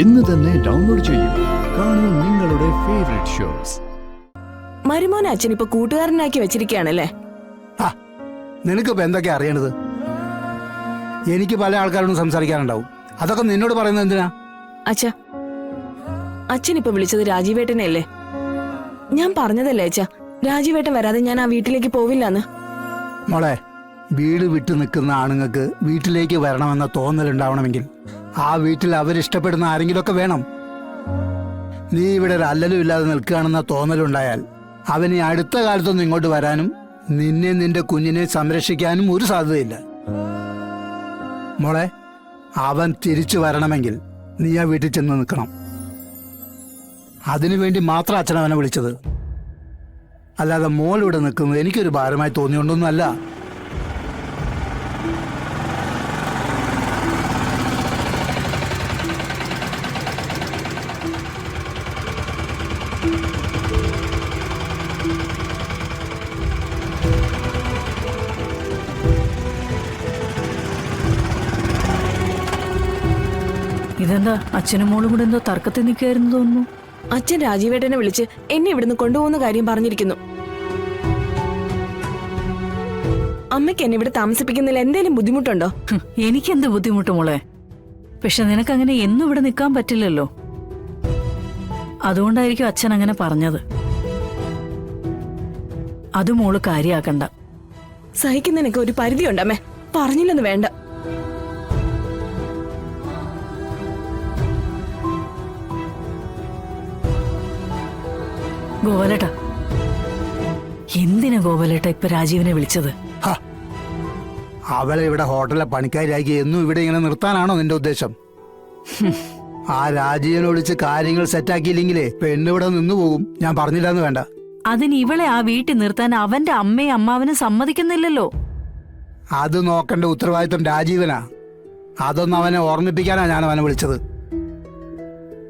ഇന്ന് തന്നെ ഡൗൺലോഡ് ചെയ്യൂ. കാണൂ നിങ്ങളുടെ ഫേവറേറ്റ് ഷോസ്. മരുമോനെ അച്ഛൻ ഇപ്പൊ കൂട്ടുകാരനാക്കി വെച്ചിരിക്കുകയാണല്ലേ? നിനക്കിപ്പോ എന്തൊക്കെയാ അറിയണത്? എനിക്ക് പല ആൾക്കാരോടും സംസാരിക്കാനുണ്ടാവും. അതൊക്കെ നിന്നോട് പറയുന്നത് എന്തിനാ? അച്ഛൻ ഇപ്പൊ വിളിച്ചത് രാജീവേട്ടനെയല്ലേ? ഞാൻ പറഞ്ഞതല്ലേ അച്ഛാ, രാജീവേട്ടൻ വരാതെ ഞാൻ ആ വീട്ടിലേക്ക് പോവില്ലാന്ന്. മോളെ, വീട് വിട്ടു നിൽക്കുന്ന ആണുങ്ങൾക്ക് വീട്ടിലേക്ക് വരണമെന്ന തോന്നലുണ്ടാവണമെങ്കിൽ ആ വീട്ടിൽ അവരിഷ്ടപ്പെടുന്ന ആരെങ്കിലുമൊക്കെ വേണം. നീ ഇവിടെ ഒരു അല്ലലും ഇല്ലാതെ നിൽക്കുകയാണെന്ന തോന്നലുണ്ടായാൽ അവന് അടുത്ത കാലത്തൊന്നും ഇങ്ങോട്ട് വരാനും നിന്നെ നിന്റെ കുഞ്ഞിനെ സംരക്ഷിക്കാനും ഒരു സാധ്യതയില്ല. മോളെ, അവൻ തിരിച്ചു വരണമെങ്കിൽ നീ ആ വീട്ടിൽ ചെന്ന് നിൽക്കണം. അതിനുവേണ്ടി മാത്രം അച്ഛൻ അവനെ വിളിച്ചത്. അല്ലാതെ മോളിവിടെ നിൽക്കുന്നത് എനിക്കൊരു ഭാരമായി തോന്നിയോണ്ടൊന്നുമല്ല. ഇതെന്താ അച്ഛനും മോളും കൂടെ എന്തോ തർക്കത്തിൽ നിൽക്കായിരുന്നു തോന്നുന്നു. അച്ഛൻ രാജീവേട്ടനെ വിളിച്ച് എന്നെ ഇവിടുന്ന് കൊണ്ടുപോകുന്ന കാര്യം പറഞ്ഞിരിക്കുന്നു. അമ്മയ്ക്ക് എന്നെ ഇവിടെ താമസിപ്പിക്കുന്നതിൽ എന്തേലും ബുദ്ധിമുട്ടുണ്ടോ? എനിക്കെന്ത് ബുദ്ധിമുട്ട് മോളെ? പക്ഷെ നിനക്കങ്ങനെ എന്നും ഇവിടെ നിൽക്കാൻ പറ്റില്ലല്ലോ. അതുകൊണ്ടായിരിക്കും അച്ഛൻ അങ്ങനെ പറഞ്ഞത്. അത് മോള് കാര്യാക്കണ്ട. സഹിക്കുന്നതിനൊക്കെ ഒരു പരിധിയുണ്ടമ്മേ. പറഞ്ഞില്ലെന്ന് വേണ്ട. ഗോപാലേട്ടാ, എന്തിനാ ഗോപാലേട്ടാ ഇപ്പൊ രാജീവിനെ വിളിച്ചത്? അവളെ ഇവിടെ ഹോട്ടലിലെ പണിക്കാരിയാക്കി എന്നും ഇവിടെ ഇങ്ങനെ നിർത്താനാണോ നിന്റെ ഉദ്ദേശം? ആ രാജീവിനെ വിളിച്ച് കാര്യങ്ങൾ സെറ്റാക്കിയില്ലെങ്കിലേ പെണ്ണിവിടെ നിന്നു പോകും. ഞാൻ പറഞ്ഞില്ലെന്ന് വേണ്ട. അതിന് ഇവളെ ആ വീട്ടിൽ നിർത്താൻ അവന്റെ അമ്മയും അമ്മാവനും സമ്മതിക്കുന്നില്ലല്ലോ. അത് നോക്കേണ്ട ഉത്തരവാദിത്വം രാജീവനാ. അതൊന്നും അവനെ ഓർമ്മിപ്പിക്കാനാ ഞാൻ അവനെ വിളിച്ചത്.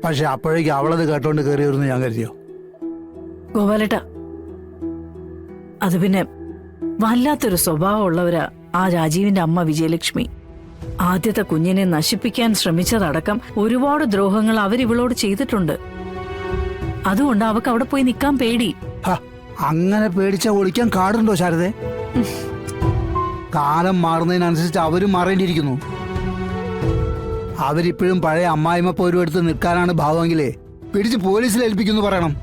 പക്ഷെ അപ്പോഴേക്കും അവളത് കേട്ടോണ്ട് കയറി വരുന്നു ഞാൻ കരുതിയോ? ഗോപാലേട്ടാ, അത് പിന്നെ വല്ലാത്തൊരു സ്വഭാവമുള്ളവരാ ആ രാജീവിന്റെ അമ്മ വിജയലക്ഷ്മി. ആദ്യത്തെ കുഞ്ഞിനെ നശിപ്പിക്കാൻ ശ്രമിച്ചതടക്കം ഒരുപാട് ദ്രോഹങ്ങൾ അവരിവളോട് ചെയ്തിട്ടുണ്ട്. അതുകൊണ്ട് അവക്ക് അവിടെ പോയി നിൽക്കാൻ പേടി. അങ്ങനെ പേടിച്ച ഒളിക്കാൻ കാടുണ്ടോ ശാരദേ? കാലം മാറുന്നതിനനുസരിച്ച് അവരും മാറേണ്ടിയിരിക്കുന്നു. അവരിപ്പോഴും പഴയ അമ്മായിമ്മ പോരും എടുത്ത് നിൽക്കാനാണ് ഭാവമെങ്കിലേ പിടിച്ച് പോലീസിൽ ഏൽപ്പിക്കുന്നു പറയണം.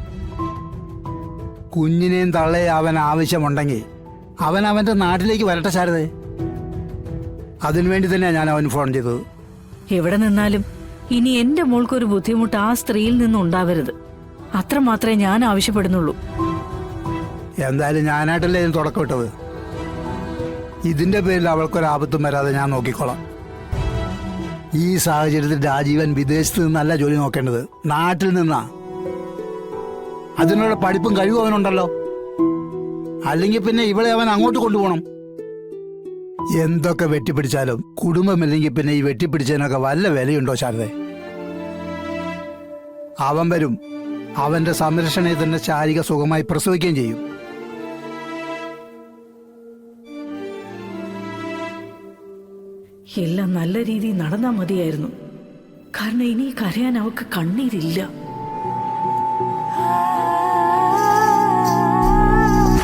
കുഞ്ഞിനെയും തള്ളയെ അവൻ ആവശ്യമുണ്ടെങ്കിൽ അവൻ അവന്റെ നാട്ടിലേക്ക് വരട്ടെ ശാരദേ. അതിനുവേണ്ടി തന്നെയാണ് ഞാൻ അവന് ഫോൺ ചെയ്തത്. എവിടെ നിന്നാലും ഇനി എന്റെ മോൾക്കൊരു ബുദ്ധിമുട്ട് ആ സ്ത്രീയിൽ നിന്നും ഉണ്ടാവരുത്. അത്രമാത്രമേ ഞാൻ ആവശ്യപ്പെടുന്നുള്ളൂ. എന്തായാലും ഞാനായിട്ടല്ലേ ഇതിന് തുടക്കം ഇട്ടത്. ഇതിന്റെ പേരിൽ അവൾക്കൊരാപത്തും വരാതെ ഞാൻ നോക്കിക്കോളാം. ഈ സാഹചര്യത്തിൽ രാജീവൻ വിദേശത്ത് നിന്നല്ല ജോലി നോക്കേണ്ടത്, നാട്ടിൽ നിന്നാ. അതിനുള്ള പഠിപ്പും കഴിവും അവനുണ്ടല്ലോ. അല്ലെങ്കിൽ പിന്നെ ഇവളെ അവൻ അങ്ങോട്ട് കൊണ്ടുപോകണം. എന്തൊക്കെ വെട്ടിപ്പിടിച്ചാലും കുടുംബമില്ലെങ്കിൽ പിന്നെ ഈ വെട്ടിപ്പിടിച്ചതിനൊക്കെ വല്ല വിലയുണ്ടോ ശാരദേ? അവൻ വരും. അവന്റെ സംരക്ഷണയിൽ തന്നെ ശാരീരിക സുഖമായി പ്രസവിക്കുകയും ചെയ്യും. എല്ലാം നല്ല രീതിയിൽ നടന്നാ മതിയായിരുന്നു. കാരണം ഇനി കരയാൻ അവക്ക് കണ്ണീരില്ല.